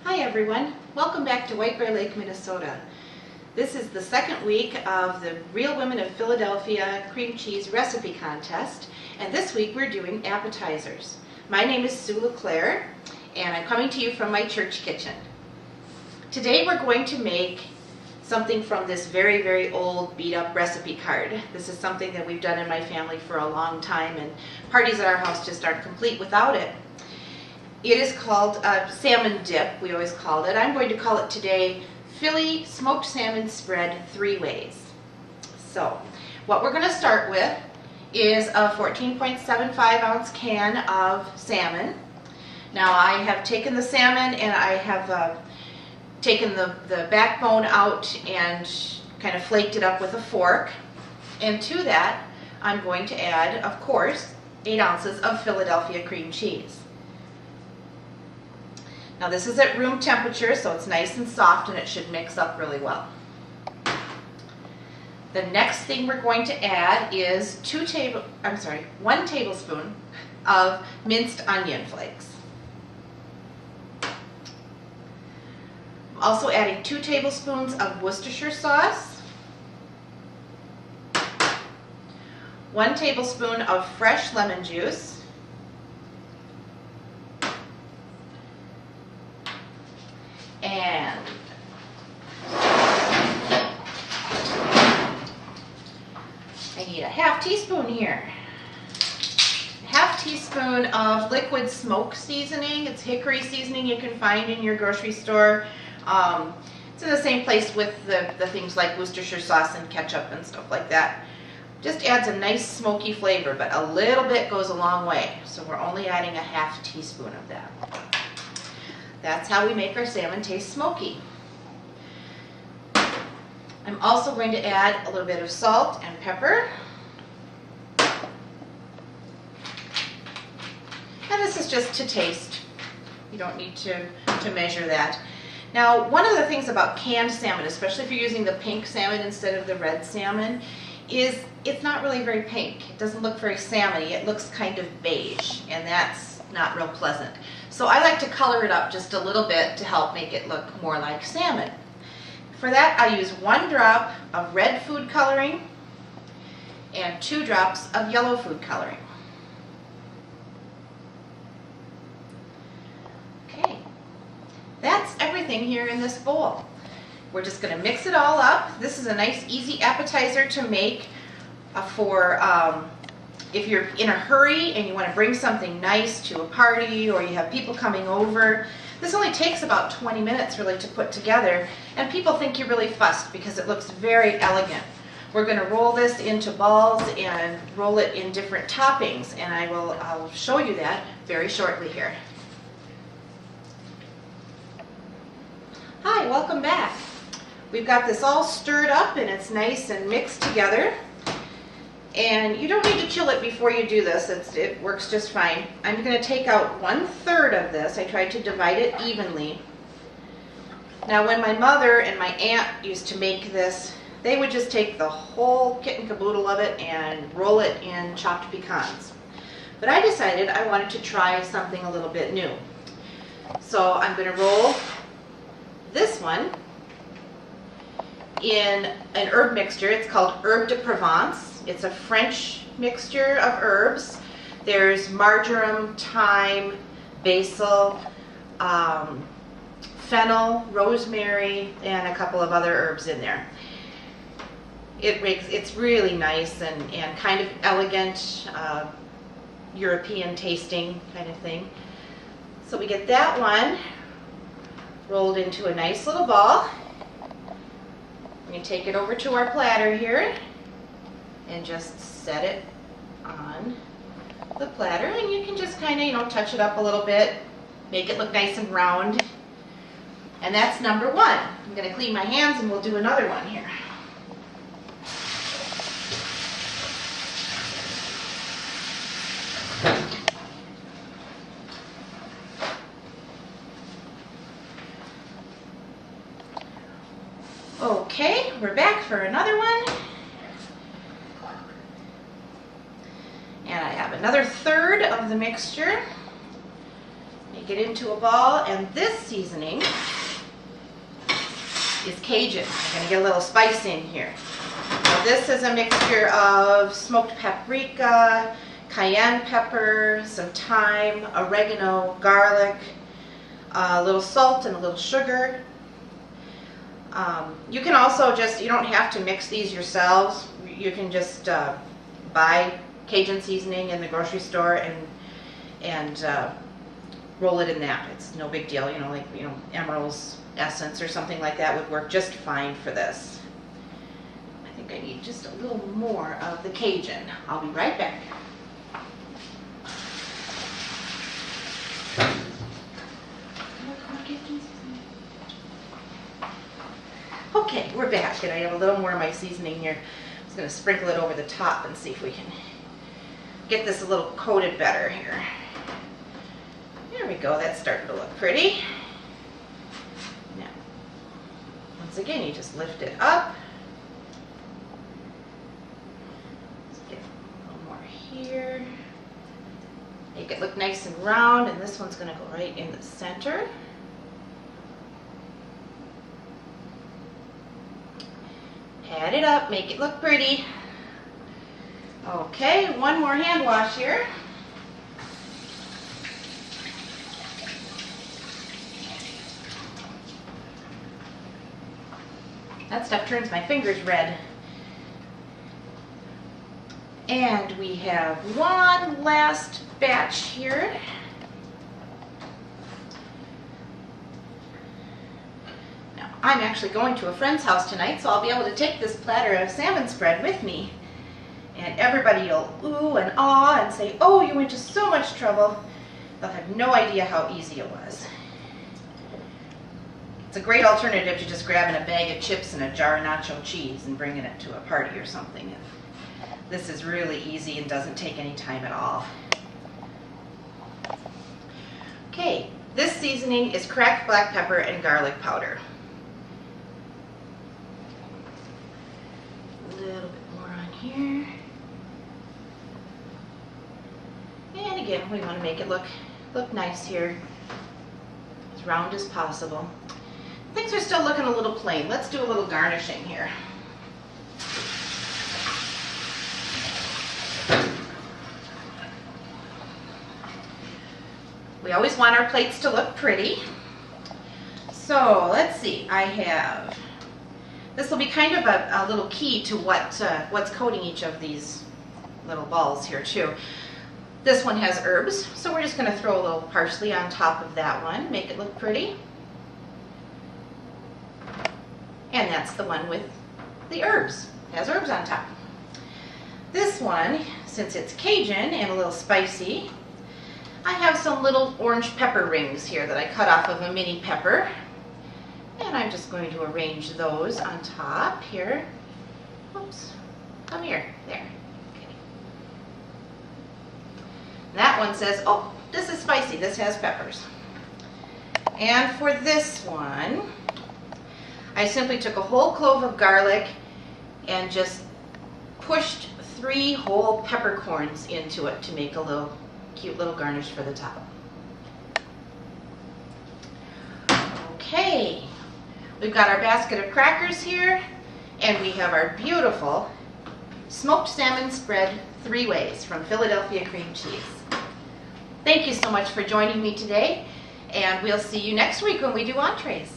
Hi everyone, welcome back to White Bear Lake, Minnesota. This is the second week of the Real Women of Philadelphia Cream Cheese Recipe Contest, and this week we're doing appetizers. My name is Sue LeClaire, and I'm coming to you from my church kitchen. Today we're going to make something from this very, very old beat-up recipe card. This is something that we've done in my family for a long time, and parties at our house just aren't complete without it. It is called salmon dip, we always called it. I'm going to call it today Philly smoked salmon spread 3 ways. So, what we're going to start with is a 14.75 ounce can of salmon. Now I have taken the salmon and I have taken the backbone out and kind of flaked it up with a fork. And to that, I'm going to add, of course, 8 ounces of Philadelphia cream cheese. Now this is at room temperature, so it's nice and soft and it should mix up really well. The next thing we're going to add is 1 tablespoon of minced onion flakes. I'm also adding 2 tablespoons of Worcestershire sauce, 1 tablespoon of fresh lemon juice, and I need a ½ teaspoon here. ½ teaspoon of liquid smoke seasoning. It's hickory seasoning you can find in your grocery store. It's in the same place with the things like Worcestershire sauce and ketchup and stuff like that. Just adds a nice smoky flavor, but a little bit goes a long way. So we're only adding a ½ teaspoon of that. That's how we make our salmon taste smoky. I'm also going to add a little bit of salt and pepper. And this is just to taste. You don't need to measure that. Now, one of the things about canned salmon, especially if you're using the pink salmon instead of the red salmon, is it's not really very pink. It doesn't look very salmony. It looks kind of beige, and that's not real pleasant. So I like to color it up just a little bit to help make it look more like salmon. For that, I use 1 drop of red food coloring and 2 drops of yellow food coloring. Okay, that's everything here in this bowl. We're just going to mix it all up. This is a nice, easy appetizer to make for if you're in a hurry and you want to bring something nice to a party or you have people coming over. This only takes about 20 minutes really to put together, and people think you're really fussed because it looks very elegant. We're going to roll this into balls and roll it in different toppings, and I'll show you that very shortly here. Hi, welcome back. We've got this all stirred up and it's nice and mixed together. And you don't need to chill it before you do this. It works just fine. I'm going to take out 1/3 of this. I tried to divide it evenly. Now when my mother and my aunt used to make this, they would just take the whole kit and caboodle of it and roll it in chopped pecans. But I decided I wanted to try something a little bit new. So I'm going to roll this one in an herb mixture. It's called Herbe de Provence. It's a French mixture of herbs. There's marjoram, thyme, basil, fennel, rosemary, and a couple of other herbs in there. It's really nice and kind of elegant, European tasting kind of thing. So we get that one rolled into a nice little ball. We can take it over to our platter here and just set it on the platter, and you can just kind of, touch it up a little bit, make it look nice and round. And that's number 1. I'm going to clean my hands and we'll do another one here. Okay, we're back for another one. And I have another 1/3 of the mixture. Make it into a ball, and this seasoning is Cajun. I'm going to get a little spice in here. Now, this is a mixture of smoked paprika, cayenne pepper, some thyme, oregano, garlic, a little salt and a little sugar. You can also you don't have to mix these yourselves. You can just buy Cajun seasoning in the grocery store and roll it in that. It's no big deal, like Emerald's essence or something like that would work just fine for this. I think I need just a little more of the Cajun. I'll be right back. Okay, we're back, and I have a little more of my seasoning here. I'm just going to sprinkle it over the top and see if we can get this a little coated better here. There we go, that's starting to look pretty. Now, once again, you just lift it up. Let's get a little more here. Make it look nice and round, and this one's going to go right in the center. Pat it up, make it look pretty. Okay, one more hand wash here. That stuff turns my fingers red. And we have one last batch here. I'm actually going to a friend's house tonight, so I'll be able to take this platter of salmon spread with me. And everybody will ooh and ah and say, oh, you went to so much trouble. They'll have no idea how easy it was. It's a great alternative to just grabbing a bag of chips and a jar of nacho cheese and bringing it to a party or something. This is really easy and doesn't take any time at all. Okay, this seasoning is cracked black pepper and garlic powder. Here. And again, we want to make it look nice here, as round as possible. Things are still looking a little plain. Let's do a little garnishing here. We always want our plates to look pretty. So let's see, this will be kind of a little key to what's coating each of these little balls here too. This one has herbs, so we're just going to throw a little parsley on top of that one, make it look pretty. And that's the one with the herbs. It has herbs on top. This one, since it's Cajun and a little spicy, I have some little orange pepper rings here that I cut off of a mini pepper. And I'm just going to arrange those on top here. Oops, come here, there. Okay. That one says, oh, this is spicy, this has peppers. And for this one, I simply took a whole clove of garlic and just pushed 3 whole peppercorns into it to make a cute little garnish for the top. Okay. We've got our basket of crackers here, and we have our beautiful smoked salmon spread 3 ways from Philadelphia cream cheese. Thank you so much for joining me today, and we'll see you next week when we do entrees.